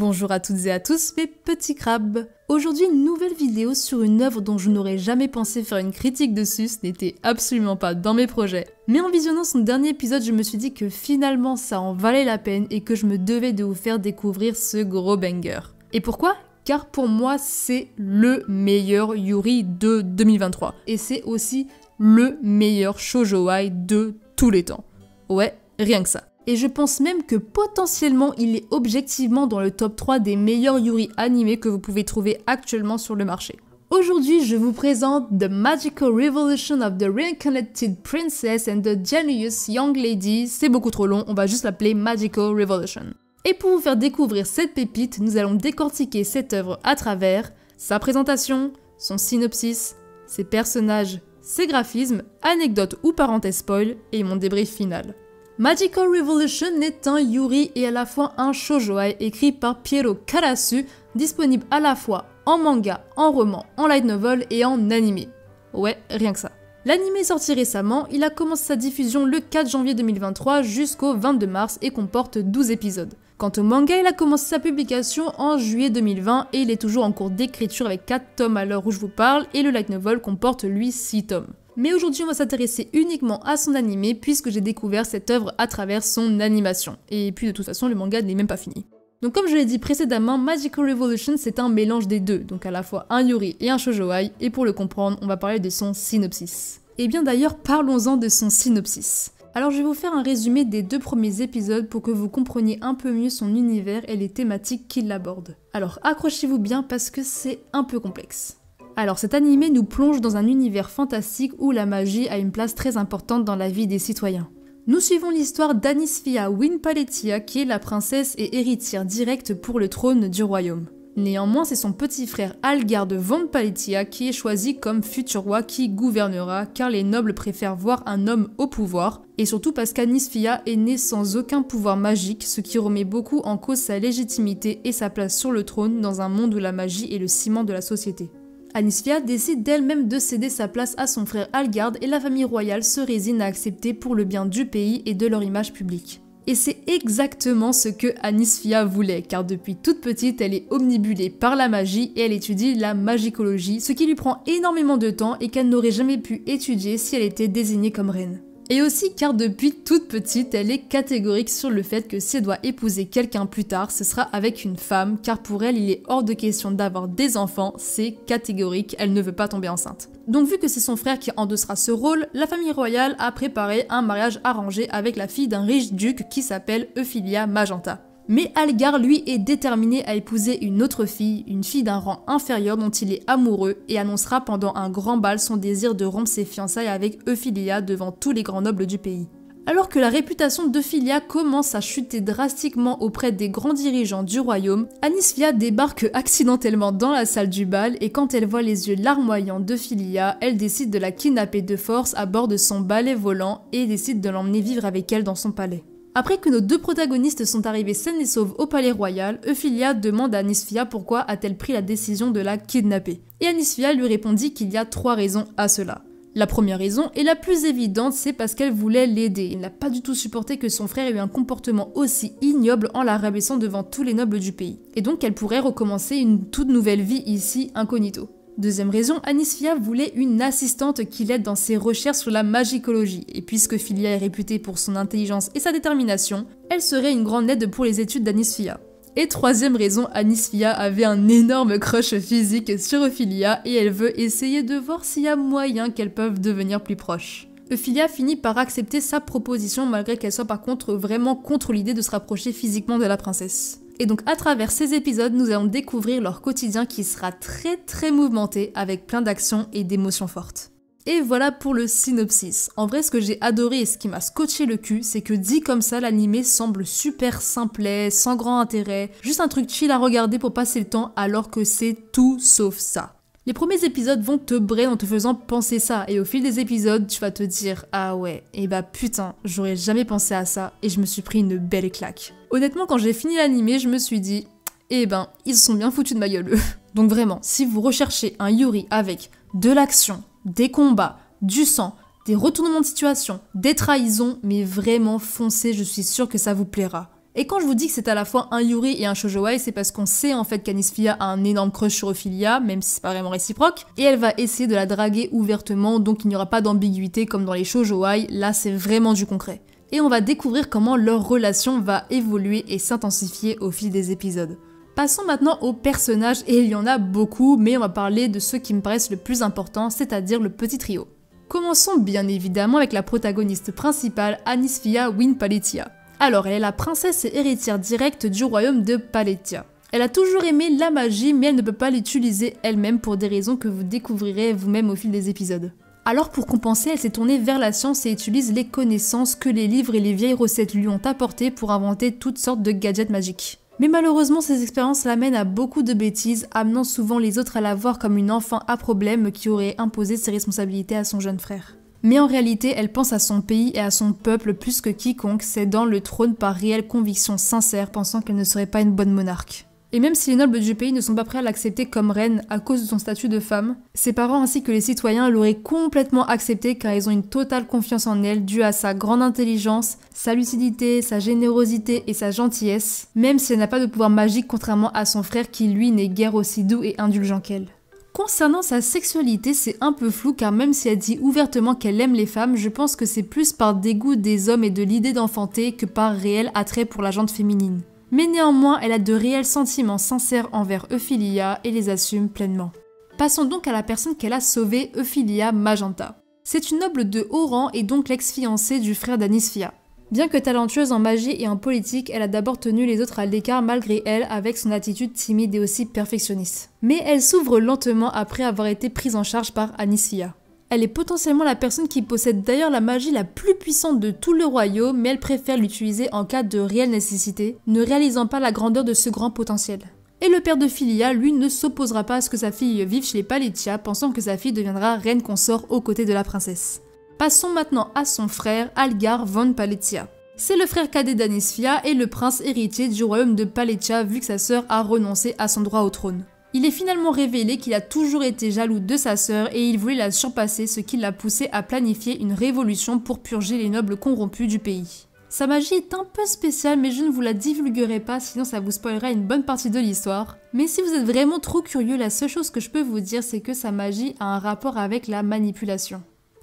Bonjour à toutes et à tous mes petits crabes. Aujourd'hui une nouvelle vidéo sur une œuvre dont je n'aurais jamais pensé faire une critique dessus, ce n'était absolument pas dans mes projets. Mais en visionnant son dernier épisode, je me suis dit que finalement ça en valait la peine et que je me devais de vous faire découvrir ce gros banger. Et pourquoi ? Car pour moi c'est le meilleur Yuri de 2023. Et c'est aussi le meilleur shoujo-ai de tous les temps. Ouais, rien que ça. Et je pense même que potentiellement il est objectivement dans le top 3 des meilleurs Yuri animés que vous pouvez trouver actuellement sur le marché. Aujourd'hui, je vous présente The Magical Revolution of the Reincarnated Princess and the Genius Young Lady. C'est beaucoup trop long, on va juste l'appeler Magical Revolution. Et pour vous faire découvrir cette pépite, nous allons décortiquer cette œuvre à travers sa présentation, son synopsis, ses personnages, ses graphismes, anecdotes ou parenthèses spoil et mon débrief final. Magical Revolution est un Yuri et à la fois un shoujo-ai écrit par Piero Karasu, disponible à la fois en manga, en roman, en light novel et en animé. Ouais, rien que ça. L'anime est sorti récemment, il a commencé sa diffusion le 4 janvier 2023 jusqu'au 22 mars et comporte 12 épisodes. Quant au manga, il a commencé sa publication en juillet 2020 et il est toujours en cours d'écriture avec 4 tomes à l'heure où je vous parle et le light novel comporte lui 6 tomes. Mais aujourd'hui on va s'intéresser uniquement à son animé puisque j'ai découvert cette œuvre à travers son animation. Et puis de toute façon le manga n'est même pas fini. Donc comme je l'ai dit précédemment, Magical Revolution c'est un mélange des deux, donc à la fois un Yuri et un shoujo-ai, et pour le comprendre on va parler de son synopsis. Et bien d'ailleurs parlons-en de son synopsis. Alors je vais vous faire un résumé des 2 premiers épisodes pour que vous compreniez un peu mieux son univers et les thématiques qu'il aborde. Alors accrochez-vous bien parce que c'est un peu complexe. Alors cet animé nous plonge dans un univers fantastique où la magie a une place très importante dans la vie des citoyens. Nous suivons l'histoire d'Anisfia Wynn Paletia qui est la princesse et héritière directe pour le trône du royaume. Néanmoins, c'est son petit frère Algard von Paletia qui est choisi comme futur roi qui gouvernera car les nobles préfèrent voir un homme au pouvoir et surtout parce qu'Anisfia est née sans aucun pouvoir magique, ce qui remet beaucoup en cause sa légitimité et sa place sur le trône dans un monde où la magie est le ciment de la société. Anisfia décide d'elle-même de céder sa place à son frère Algard et la famille royale se résigne à accepter pour le bien du pays et de leur image publique. Et c'est exactement ce que Anisfia voulait, car depuis toute petite, elle est omnibulée par la magie et elle étudie la magicologie, ce qui lui prend énormément de temps et qu'elle n'aurait jamais pu étudier si elle était désignée comme reine. Et aussi car depuis toute petite, elle est catégorique sur le fait que si elle doit épouser quelqu'un plus tard, ce sera avec une femme, car pour elle, il est hors de question d'avoir des enfants, c'est catégorique, elle ne veut pas tomber enceinte. Donc vu que c'est son frère qui endossera ce rôle, la famille royale a préparé un mariage arrangé avec la fille d'un riche duc qui s'appelle Euphilia Magenta. Mais Algard, lui, est déterminé à épouser une autre fille, une fille d'un rang inférieur dont il est amoureux, et annoncera pendant un grand bal son désir de rompre ses fiançailles avec Euphilia devant tous les grands nobles du pays. Alors que la réputation d'Euphilia commence à chuter drastiquement auprès des grands dirigeants du royaume, Anisfia débarque accidentellement dans la salle du bal et quand elle voit les yeux larmoyants d'Euphilia, elle décide de la kidnapper de force à bord de son balai volant et décide de l'emmener vivre avec elle dans son palais. Après que nos 2 protagonistes sont arrivés saines et sauves au palais royal, Euphilia demande à Anisfia pourquoi a-t-elle pris la décision de la kidnapper. Et Anisfia lui répondit qu'il y a 3 raisons à cela. La première raison, et la plus évidente, c'est parce qu'elle voulait l'aider. Elle n'a pas du tout supporté que son frère ait eu un comportement aussi ignoble en la rabaissant devant tous les nobles du pays. Et donc elle pourrait recommencer une toute nouvelle vie ici, incognito. Deuxième raison, Anisfia voulait une assistante qui l'aide dans ses recherches sur la magicologie, et puisque Philia est réputée pour son intelligence et sa détermination, elle serait une grande aide pour les études d'Anisfia. Et troisième raison, Anisfia avait un énorme crush physique sur Euphilia et elle veut essayer de voir s'il y a moyen qu'elles peuvent devenir plus proches. Euphilia finit par accepter sa proposition malgré qu'elle soit par contre vraiment contre l'idée de se rapprocher physiquement de la princesse. Et donc à travers ces épisodes, nous allons découvrir leur quotidien qui sera très mouvementé avec plein d'actions et d'émotions fortes. Et voilà pour le synopsis. En vrai, ce que j'ai adoré et ce qui m'a scotché le cul, c'est que dit comme ça, l'animé semble super simplet, sans grand intérêt, juste un truc chill à regarder pour passer le temps alors que c'est tout sauf ça. Les premiers épisodes vont te brain en te faisant penser ça, et au fil des épisodes, tu vas te dire « Ah ouais, et bah putain, j'aurais jamais pensé à ça, et je me suis pris une belle claque. » Honnêtement, quand j'ai fini l'animé, je me suis dit « Eh ben, ils se sont bien foutus de ma gueule, eux. » Donc vraiment, si vous recherchez un Yuri avec de l'action, des combats, du sang, des retournements de situation, des trahisons, mais vraiment foncez, je suis sûre que ça vous plaira. Et quand je vous dis que c'est à la fois un yuri et un shoujouai, c'est parce qu'on sait en fait qu'Anis Fia a un énorme crush sur Ophelia, même si c'est pas vraiment réciproque, et elle va essayer de la draguer ouvertement, donc il n'y aura pas d'ambiguïté comme dans les shoujouai, là c'est vraiment du concret. Et on va découvrir comment leur relation va évoluer et s'intensifier au fil des épisodes. Passons maintenant aux personnages, et il y en a beaucoup, mais on va parler de ceux qui me paraissent le plus importants, c'est-à-dire le petit trio. Commençons bien évidemment avec la protagoniste principale, Anis Fia Wyn Paletia. Alors, elle est la princesse et héritière directe du royaume de Paletia. Elle a toujours aimé la magie, mais elle ne peut pas l'utiliser elle-même pour des raisons que vous découvrirez vous-même au fil des épisodes. Alors pour compenser, elle s'est tournée vers la science et utilise les connaissances que les livres et les vieilles recettes lui ont apportées pour inventer toutes sortes de gadgets magiques. Mais malheureusement, ces expériences l'amènent à beaucoup de bêtises, amenant souvent les autres à la voir comme une enfant à problème qui aurait imposé ses responsabilités à son jeune frère. Mais en réalité, elle pense à son pays et à son peuple plus que quiconque, cédant le trône par réelle conviction sincère, pensant qu'elle ne serait pas une bonne monarque. Et même si les nobles du pays ne sont pas prêts à l'accepter comme reine à cause de son statut de femme, ses parents ainsi que les citoyens l'auraient complètement acceptée car ils ont une totale confiance en elle due à sa grande intelligence, sa lucidité, sa générosité et sa gentillesse, même si elle n'a pas de pouvoir magique contrairement à son frère qui lui n'est guère aussi doux et indulgent qu'elle. Concernant sa sexualité, c'est un peu flou car même si elle dit ouvertement qu'elle aime les femmes, je pense que c'est plus par dégoût des hommes et de l'idée d'enfanter que par réel attrait pour la gente féminine. Mais néanmoins, elle a de réels sentiments sincères envers Ophelia et les assume pleinement. Passons donc à la personne qu'elle a sauvée, Ophelia Magenta. C'est une noble de haut rang et donc l'ex-fiancée du frère d'Anis Fia. Bien que talentueuse en magie et en politique, elle a d'abord tenu les autres à l'écart malgré elle avec son attitude timide et aussi perfectionniste. Mais elle s'ouvre lentement après avoir été prise en charge par Anis Fia. Elle est potentiellement la personne qui possède d'ailleurs la magie la plus puissante de tout le royaume, mais elle préfère l'utiliser en cas de réelle nécessité, ne réalisant pas la grandeur de ce grand potentiel. Et le père de Philia, lui, ne s'opposera pas à ce que sa fille vive chez les Paletia, pensant que sa fille deviendra reine consort aux côtés de la princesse. Passons maintenant à son frère, Algar von Paletia. C'est le frère cadet d'Anis Fia et le prince héritier du royaume de Paletia vu que sa sœur a renoncé à son droit au trône. Il est finalement révélé qu'il a toujours été jaloux de sa sœur et il voulait la surpasser, ce qui l'a poussé à planifier une révolution pour purger les nobles corrompus du pays. Sa magie est un peu spéciale mais je ne vous la divulguerai pas sinon ça vous spoilera une bonne partie de l'histoire. Mais si vous êtes vraiment trop curieux, la seule chose que je peux vous dire c'est que sa magie a un rapport avec la manipulation.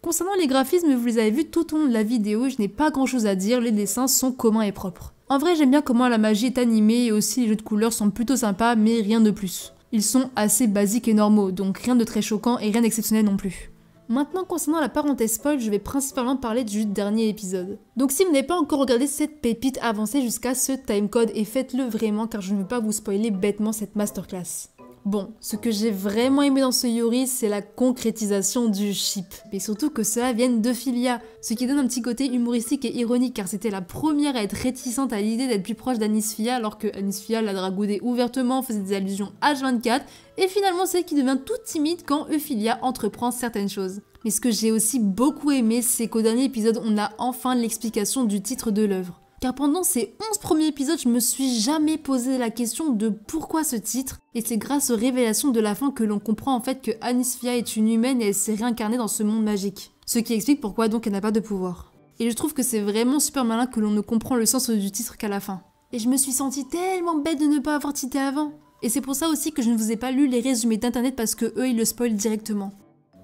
Concernant les graphismes, vous les avez vus tout au long de la vidéo, je n'ai pas grand chose à dire, les dessins sont communs et propres. En vrai j'aime bien comment la magie est animée et aussi les jeux de couleurs sont plutôt sympas mais rien de plus. Ils sont assez basiques et normaux, donc rien de très choquant et rien d'exceptionnel non plus. Maintenant concernant la parenthèse spoil, je vais principalement parler du dernier épisode. Donc si vous n'avez pas encore regardé cette pépite, avancez jusqu'à ce timecode et faites-le vraiment car je ne veux pas vous spoiler bêtement cette masterclass. Bon, ce que j'ai vraiment aimé dans ce yuri, c'est la concrétisation du ship. Et surtout que cela vienne d'Ophelia, ce qui donne un petit côté humoristique et ironique car c'était la première à être réticente à l'idée d'être plus proche d'Anis Fia alors que Anis Fia la dragoudait ouvertement, faisait des allusions H24 et finalement c'est elle qui devient toute timide quand Ophelia entreprend certaines choses. Mais ce que j'ai aussi beaucoup aimé, c'est qu'au dernier épisode, on a enfin l'explication du titre de l'œuvre. Car pendant ces 11 premiers épisodes, je me suis jamais posé la question de pourquoi ce titre, et c'est grâce aux révélations de la fin que l'on comprend en fait que Anis Fia est une humaine et elle s'est réincarnée dans ce monde magique. Ce qui explique pourquoi donc elle n'a pas de pouvoir. Et je trouve que c'est vraiment super malin que l'on ne comprend le sens du titre qu'à la fin. Et je me suis sentie tellement bête de ne pas avoir tité avant. Et c'est pour ça aussi que je ne vous ai pas lu les résumés d'internet parce que eux ils le spoilent directement.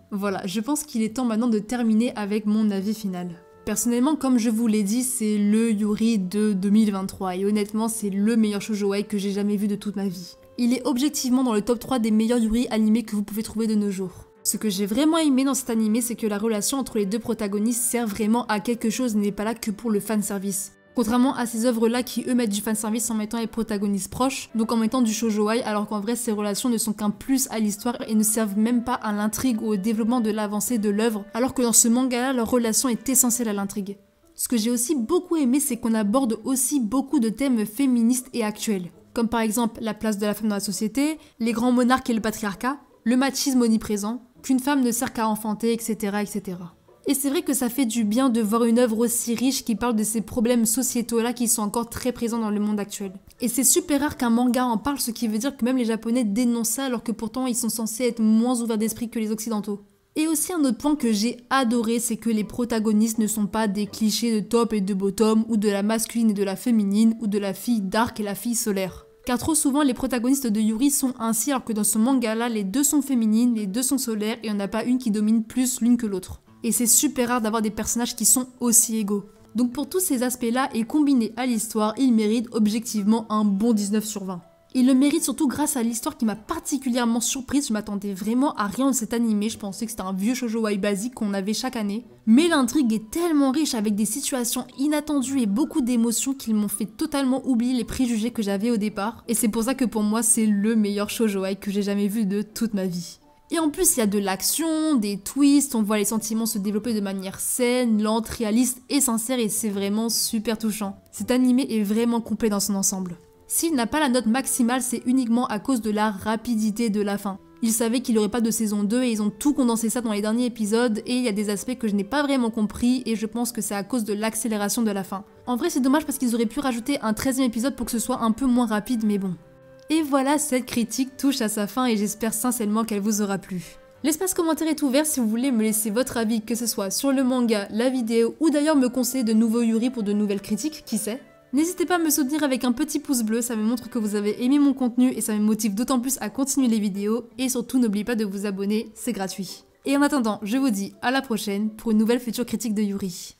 Voilà, je pense qu'il est temps maintenant de terminer avec mon avis final. Personnellement, comme je vous l'ai dit, c'est le yuri de 2023 et honnêtement, c'est le meilleur shoujouai que j'ai jamais vu de toute ma vie. Il est objectivement dans le top 3 des meilleurs yuri animés que vous pouvez trouver de nos jours. Ce que j'ai vraiment aimé dans cet animé, c'est que la relation entre les deux protagonistes sert vraiment à quelque chose et n'est pas là que pour le fanservice. Contrairement à ces œuvres-là qui eux mettent du fanservice en mettant les protagonistes proches, donc en mettant du shoujouai, alors qu'en vrai ces relations ne sont qu'un plus à l'histoire et ne servent même pas à l'intrigue ou au développement de l'avancée de l'œuvre, alors que dans ce manga-là, leur relation est essentielle à l'intrigue. Ce que j'ai aussi beaucoup aimé, c'est qu'on aborde aussi beaucoup de thèmes féministes et actuels, comme par exemple la place de la femme dans la société, les grands monarques et le patriarcat, le machisme omniprésent, qu'une femme ne sert qu'à enfanter, etc., etc. Et c'est vrai que ça fait du bien de voir une œuvre aussi riche qui parle de ces problèmes sociétaux-là qui sont encore très présents dans le monde actuel. Et c'est super rare qu'un manga en parle, ce qui veut dire que même les japonais dénoncent ça alors que pourtant ils sont censés être moins ouverts d'esprit que les occidentaux. Et aussi un autre point que j'ai adoré, c'est que les protagonistes ne sont pas des clichés de top et de bottom, ou de la masculine et de la féminine, ou de la fille dark et la fille solaire. Car trop souvent, les protagonistes de Yuri sont ainsi, alors que dans ce manga-là, les deux sont féminines, les deux sont solaires, et il n'y en a pas une qui domine plus l'une que l'autre. Et c'est super rare d'avoir des personnages qui sont aussi égaux. Donc pour tous ces aspects-là, et combinés à l'histoire, il mérite objectivement un bon 19 sur 20. Il le mérite surtout grâce à l'histoire qui m'a particulièrement surprise. Je m'attendais vraiment à rien de cet animé, je pensais que c'était un vieux shoujo ai basique qu'on avait chaque année. Mais l'intrigue est tellement riche avec des situations inattendues et beaucoup d'émotions qu'ils m'ont fait totalement oublier les préjugés que j'avais au départ. Et c'est pour ça que pour moi c'est le meilleur shoujo ai que j'ai jamais vu de toute ma vie. Et en plus il y a de l'action, des twists, on voit les sentiments se développer de manière saine, lente, réaliste et sincère et c'est vraiment super touchant. Cet animé est vraiment complet dans son ensemble. S'il n'a pas la note maximale, c'est uniquement à cause de la rapidité de la fin. Ils savaient qu'il n'y aurait pas de saison 2 et ils ont tout condensé ça dans les derniers épisodes et il y a des aspects que je n'ai pas vraiment compris et je pense que c'est à cause de l'accélération de la fin. En vrai c'est dommage parce qu'ils auraient pu rajouter un 13e épisode pour que ce soit un peu moins rapide mais bon. Et voilà, cette critique touche à sa fin et j'espère sincèrement qu'elle vous aura plu. L'espace commentaire est ouvert si vous voulez me laisser votre avis, que ce soit sur le manga, la vidéo ou d'ailleurs me conseiller de nouveaux Yuri pour de nouvelles critiques, qui sait. N'hésitez pas à me soutenir avec un petit pouce bleu, ça me montre que vous avez aimé mon contenu et ça me motive d'autant plus à continuer les vidéos. Et surtout n'oubliez pas de vous abonner, c'est gratuit. Et en attendant, je vous dis à la prochaine pour une nouvelle future critique de Yuri.